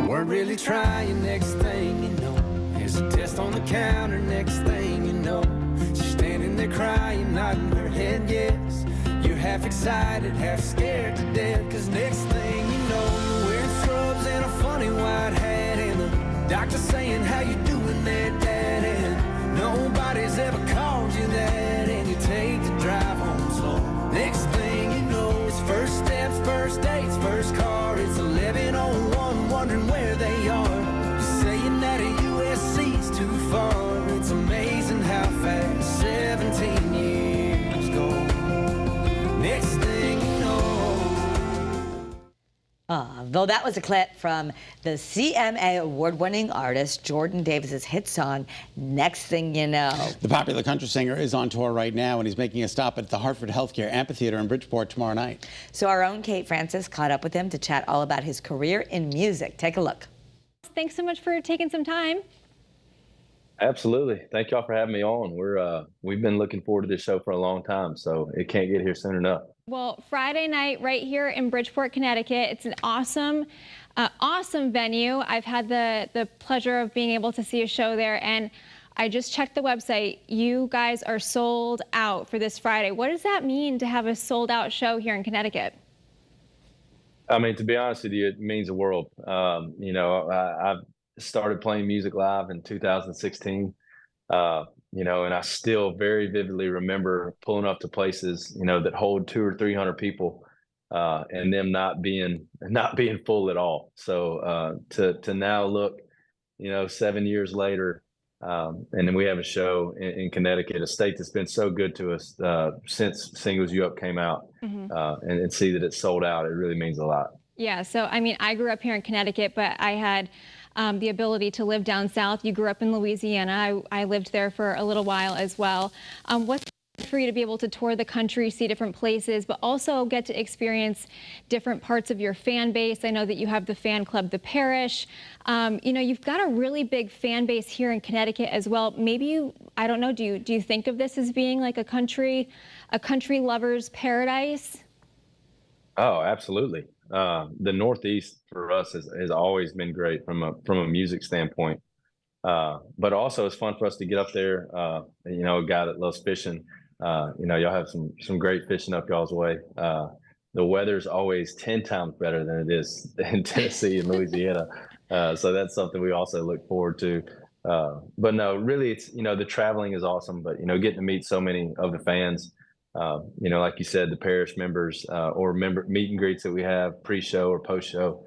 weren't really trying. Next thing you know, there's a test on the counter. Next thing you know, she's standing there crying, nodding her head yes. You're half excited, half scared to death, cause next thing you know, you're wearing scrubs and a funny white hat, and the doctor saying, how you doing there, Dad? And nobody's ever called you that, and you take the drive home slow. Next thing you know, it's first steps, first dates, first car. It's 11:01, wondering where they are. You're saying that a USC's too far. It's amazing how fast 17 years go. Next thing you know. Though that was a clip from the CMA award-winning artist Jordan Davis's hit song, Next Thing You Know. The popular country singer is on tour right now, and he's making a stop at the Hartford Healthcare Amphitheater in Bridgeport tomorrow night. So our own Kate Francis caught up with him to chat all about his career in music. Take a look. Thanks so much for taking some time. Absolutely. Thank y'all for having me on. We've been looking forward to this show for a long time, so it can't get here soon enough. Well, Friday night right here in Bridgeport, Connecticut. It's an awesome venue. I've had the pleasure of being able to see a show there, and I just checked the website. You guys are sold out for this Friday. What does that mean to have a sold out show here in Connecticut? I mean, to be honest with you, it means the world. I've started playing music live in 2016. And I still very vividly remember pulling up to places, that hold 200 or 300 people, and them not being full at all. So to now look, 7 years later, and then we have a show in Connecticut, a state that's been so good to us since Singles You Up came out, and see that it's sold out. It really means a lot. Yeah. So, I mean, I grew up here in Connecticut, but I had the ability to live down south. You grew up in Louisiana. I lived there for a little while as well. What's it for you to be able to tour the country, see different places, but also get to experience different parts of your fan base? I know that you have the fan club, The Parish. You've got a really big fan base here in Connecticut as well. Maybe I don't know, do you think of this as being like a country lover's paradise? Oh, absolutely. The Northeast for us has always been great from a music standpoint. But also it's fun for us to get up there. A guy that loves fishing, y'all have some great fishing up y'all's way. The weather's always 10 times better than it is in Tennessee and Louisiana. So that's something we also look forward to. But no, really it's, the traveling is awesome, but, getting to meet so many of the fans. Like you said, the parish members or meet and greets that we have pre-show or post-show,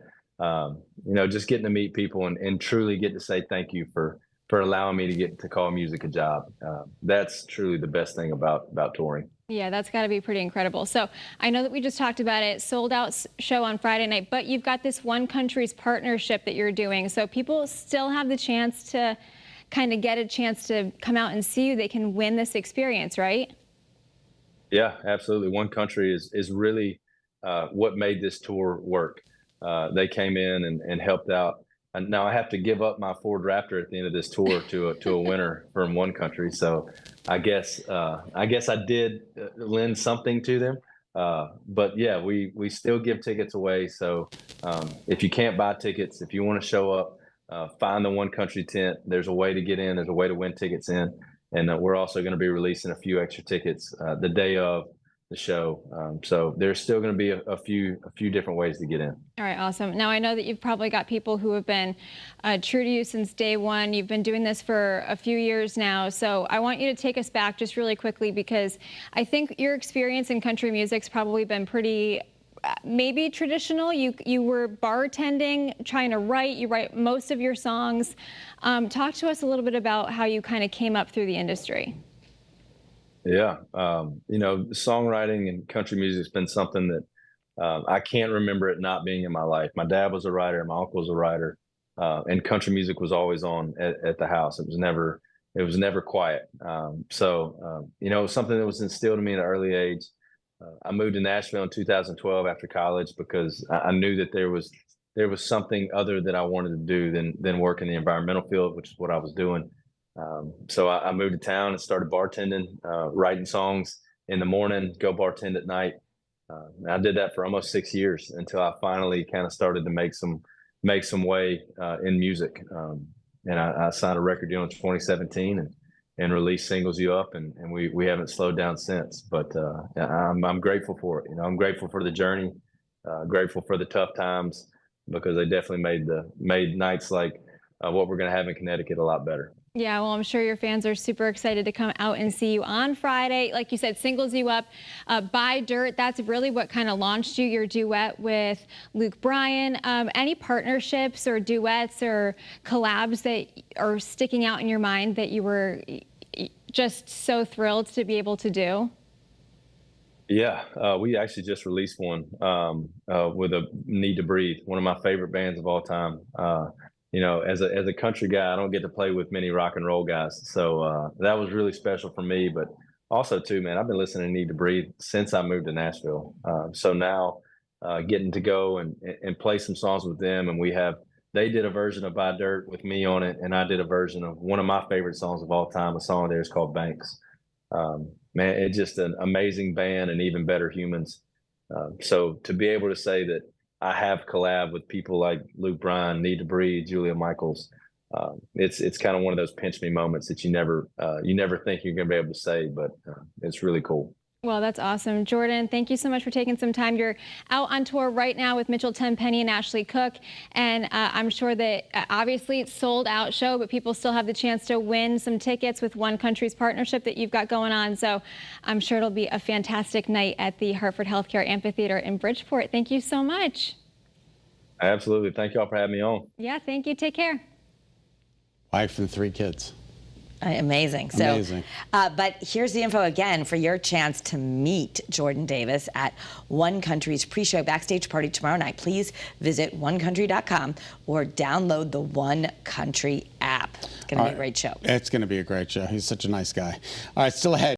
just getting to meet people and truly get to say thank you for allowing me to get to call music a job. That's truly the best thing about touring. Yeah, that's got to be pretty incredible. So I know that we just talked about it, sold out show on Friday night, but you've got this One Country's partnership that you're doing. So people still have the chance to kind of get a chance to come out and see you. They can win this experience, right? Yeah, absolutely. One Country is really what made this tour work. They came in and helped out. And now I have to give up my Ford Raptor at the end of this tour to a winner from One Country. So I guess I did lend something to them. But yeah, we still give tickets away. So if you can't buy tickets, if you want to show up, find the One Country tent. There's a way to get in. There's a way to win tickets in. And we're also going to be releasing a few extra tickets the day of the show. So there's still going to be a few different ways to get in. All right, awesome. Now, I know that you've probably got people who have been true to you since day one. You've been doing this for a few years now. So I want you to take us back just really quickly, because I think your experience in country music's probably been pretty maybe traditional. You were bartending, trying to write. You write most of your songs. Talk to us a little bit about how you kind of came up through the industry. Yeah, songwriting and country music has been something that I can't remember it not being in my life. My dad was a writer, my uncle was a writer, and country music was always on at the house. It was never quiet. It was something that was instilled in me at an early age. I moved to Nashville in 2012 after college because I knew that there was something other that I wanted to do than work in the environmental field, which is what I was doing. So I moved to town and started bartending, writing songs in the morning, go bartend at night. I did that for almost 6 years until I finally kind of started to make some make some way in music. And I signed a record deal in 2017 and released Singles You Up, and we haven't slowed down since. But I'm grateful for it. I'm grateful for the journey, grateful for the tough times, because they definitely made nights like what we're going to have in Connecticut a lot better. Yeah, well, I'm sure your fans are super excited to come out and see you on Friday. Like you said, Singles You Up, Buy Dirt, that's really what kind of launched you, your duet with Luke Bryan. Any partnerships or duets or collabs that are sticking out in your mind that you were just so thrilled to be able to do? Yeah, we actually just released one with a Need to Breathe, one of my favorite bands of all time. As a country guy, I don't get to play with many rock and roll guys. So that was really special for me. But also, too, man, I've been listening to Need to Breathe since I moved to Nashville. So now getting to go and play some songs with them. And they did a version of Buy Dirt with me on it. And I did a version of one of my favorite songs of all time. A song there is called Banks. Man, it's just an amazing band and even better humans. So to be able to say that I have collabed with people like Luke Bryan, Need to Breathe, Julia Michaels, it's kind of one of those pinch me moments that you never think you're going to be able to say, but it's really cool. Well, that's awesome. Jordan, thank you so much for taking some time. You're out on tour right now with Mitchell Tenpenny and Ashley Cooke, and I'm sure that obviously it's sold out show, but people still have the chance to win some tickets with One Country's partnership that you've got going on. So I'm sure it'll be a fantastic night at the Hartford Healthcare Amphitheater in Bridgeport. Thank you so much. Absolutely. Thank you all for having me on. Yeah, thank you. Take care. Wife and 3 kids. Amazing. So, Amazing. But here's the info again for your chance to meet Jordan Davis at One Country's pre-show backstage party tomorrow night. Please visit onecountry.com or download the One Country app. It's going to be a great show. It's going to be a great show. He's such a nice guy. All right, still ahead.